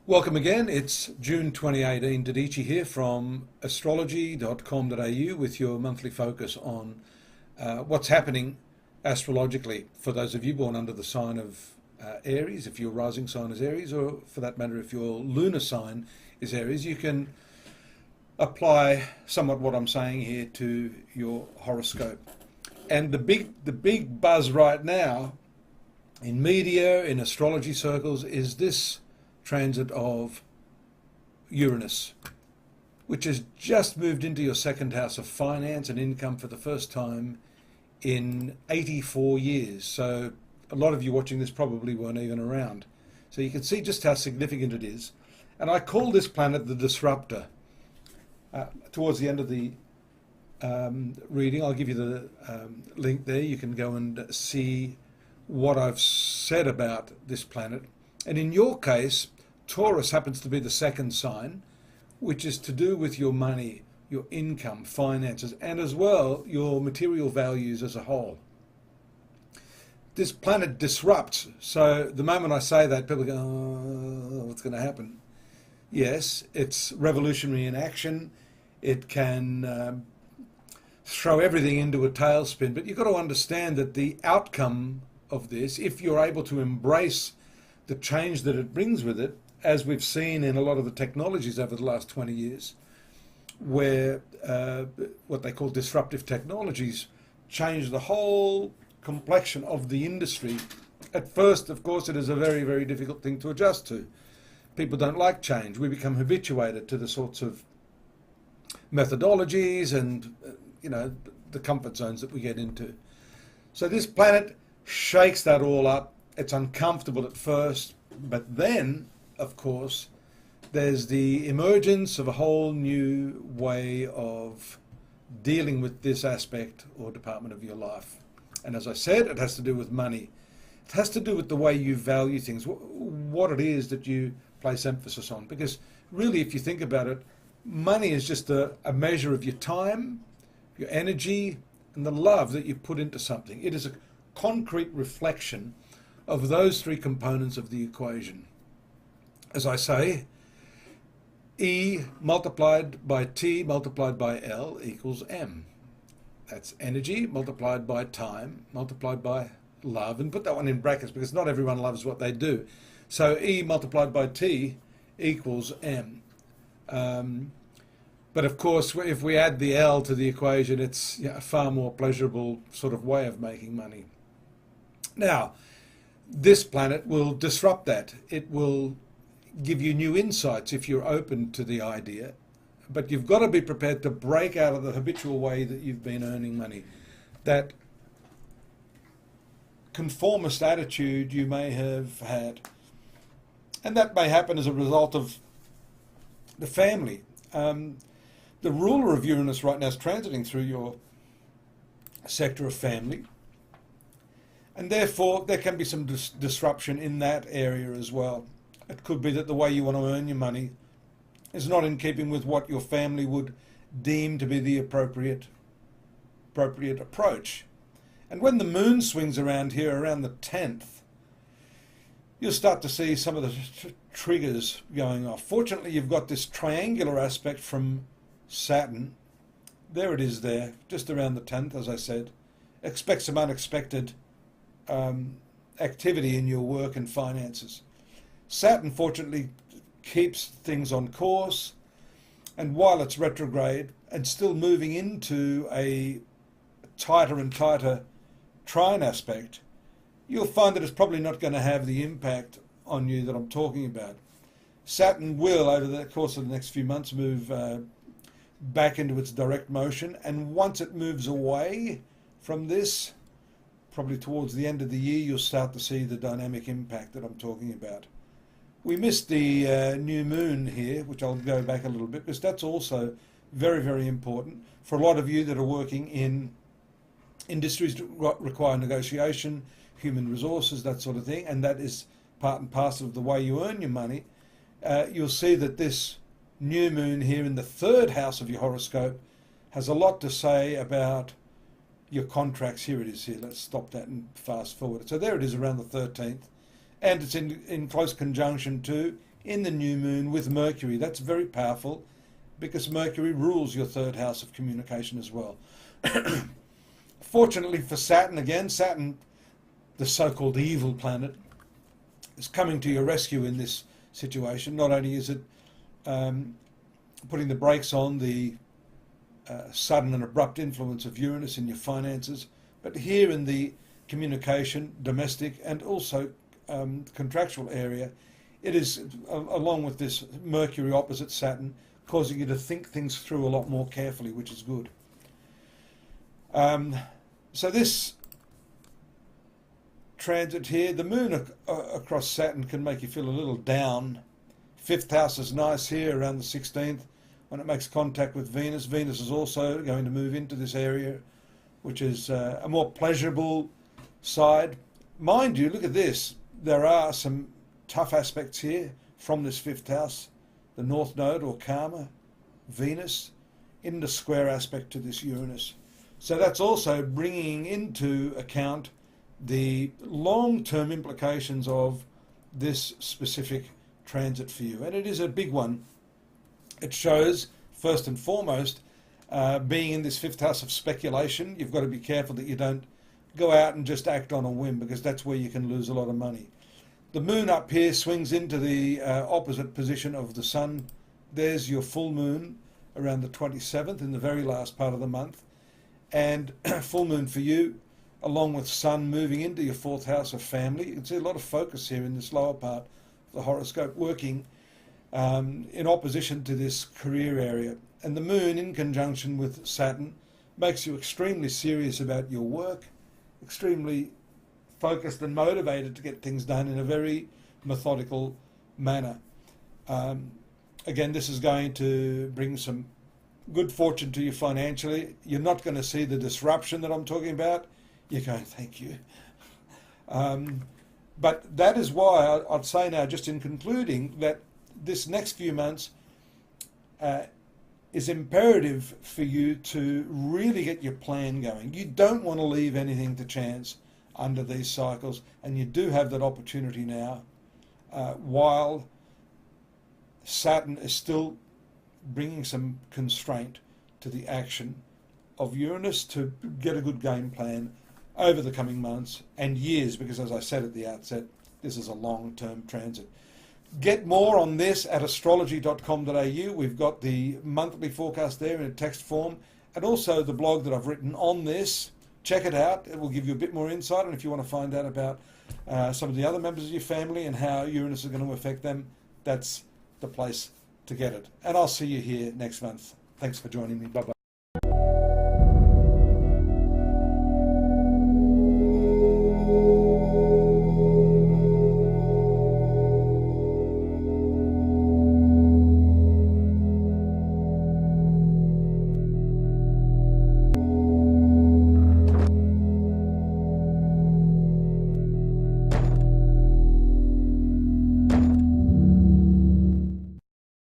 Welcome again. It's June 2018. Dadhichi here from astrology.com.au with your monthly focus on what's happening astrologically for those of you born under the sign of Aries. If your rising sign is Aries, or for that matter, if your lunar sign is Aries, you can apply somewhat what I'm saying here to your horoscope. And the big buzz right now in media, in astrology circles, is this transit of Uranus, which has just moved into your second house of finance and income for the first time in 84 years. So a lot of you watching this probably weren't even around. So you can see just how significant it is. And I call this planet the disruptor. Towards the end of the reading, I'll give you the link there. You can go and see what I've said about this planet. And in your case, Taurus happens to be the second sign, which is to do with your money, your income, finances, and as well your material values as a whole. This planet disrupts. So the moment I say that, people go, oh, what's going to happen? Yes, it's revolutionary in action. It can throw everything into a tailspin. But you've got to understand that the outcome of this, if you're able to embrace the change that it brings with it, as we've seen in a lot of the technologies over the last 20 years, where what they call disruptive technologies change the whole complexion of the industry. At first, of course, it is a very, very difficult thing to adjust to. People don't like change. We become habituated to the sorts of methodologies and, the comfort zones that we get into. So this planet shakes that all up. It's uncomfortable at first, but then, of course, there's the emergence of a whole new way of dealing with this aspect or department of your life. And as I said, it has to do with money. It has to do with the way you value things, what it is that you place emphasis on. Because really, if you think about it, money is just a measure of your time, your energy, and the love that you put into something. It is a concrete reflection of those three components of the equation. As I say, E multiplied by T multiplied by L equals M. That's energy multiplied by time multiplied by love. And put that one in brackets because not everyone loves what they do. So E multiplied by T equals M. But of course, if we add the L to the equation, it's a far more pleasurable sort of way of making money. Now, this planet will disrupt that. It will give you new insights if you're open to the idea, but you've got to be prepared to break out of the habitual way that you've been earning money. That conformist attitude you may have had. And that may happen as a result of the family. The ruler of Uranus right now is transiting through your sector of family. And therefore, there can be some disruption in that area as well. It could be that the way you want to earn your money is not in keeping with what your family would deem to be the appropriate approach. And when the moon swings around here, around the 10th, you'll start to see some of the triggers going off. Fortunately, you've got this triangular aspect from Saturn. There it is there, just around the 10th, as I said. Expect some unexpected activity in your work and finances. Saturn, fortunately, keeps things on course, and while it's retrograde and still moving into a tighter and tighter trine aspect, you'll find that it's probably not going to have the impact on you that I'm talking about. Saturn will, over the course of the next few months, move back into its direct motion, and once it moves away from this, probably towards the end of the year, you'll start to see the dynamic impact that I'm talking about. We missed the new moon here, which I'll go back a little bit, because that's also very, very important for a lot of you that are working in industries that require negotiation, human resources, that sort of thing, and that is part and parcel of the way you earn your money. You'll see that this new moon here in the third house of your horoscope has a lot to say about your contracts. Here it is here. Let's stop that and fast forward. So there it is around the 13th. And it's in close conjunction to in the new moon with Mercury. That's very powerful because Mercury rules your third house of communication as well. Fortunately for Saturn, again, Saturn, the so-called evil planet, is coming to your rescue in this situation. Not only is it putting the brakes on the sudden and abrupt influence of Uranus in your finances, but here in the communication, domestic, and also contractual area, it is, along with this Mercury opposite Saturn, causing you to think things through a lot more carefully, which is good. So this transit here, the moon across Saturn can make you feel a little down. Fifth house is nice here around the 16th when it makes contact with Venus. Venus is also going to move into this area, which is a more pleasurable side. Mind you, look at this. There are some tough aspects here from this fifth house. The North Node or Karma, Venus, in the square aspect to this Uranus. So that's also bringing into account the long-term implications of this specific transit for you. And it is a big one. It shows, first and foremost, being in this fifth house of speculation, you've got to be careful that you don't go out and just act on a whim, because that's where you can lose a lot of money. The moon up here swings into the opposite position of the sun. There's your full moon around the 27th in the very last part of the month. And full moon for you, along with sun moving into your fourth house of family. You can see a lot of focus here in this lower part of the horoscope working in opposition to this career area. And the moon in conjunction with Saturn makes you extremely serious about your work, extremely focused and motivated to get things done in a very methodical manner. Again, this is going to bring some good fortune to you financially. You're not going to see the disruption that I'm talking about. You're going, thank you. But that is why I'd say now, just in concluding, that this next few months is imperative for you to really get your plan going. You don't want to leave anything to chance under these cycles, and you do have that opportunity now while Saturn is still bringing some constraint to the action of Uranus to get a good game plan over the coming months and years, because as I said at the outset, this is a long-term transit. Get more on this at astrology.com.au. We've got the monthly forecast there in a text form, and also the blog that I've written on this. Check it out. It will give you a bit more insight, and if you want to find out about some of the other members of your family and how Uranus is going to affect them, that's the place to get it. And I'll see you here next month. Thanks for joining me. Bye-bye.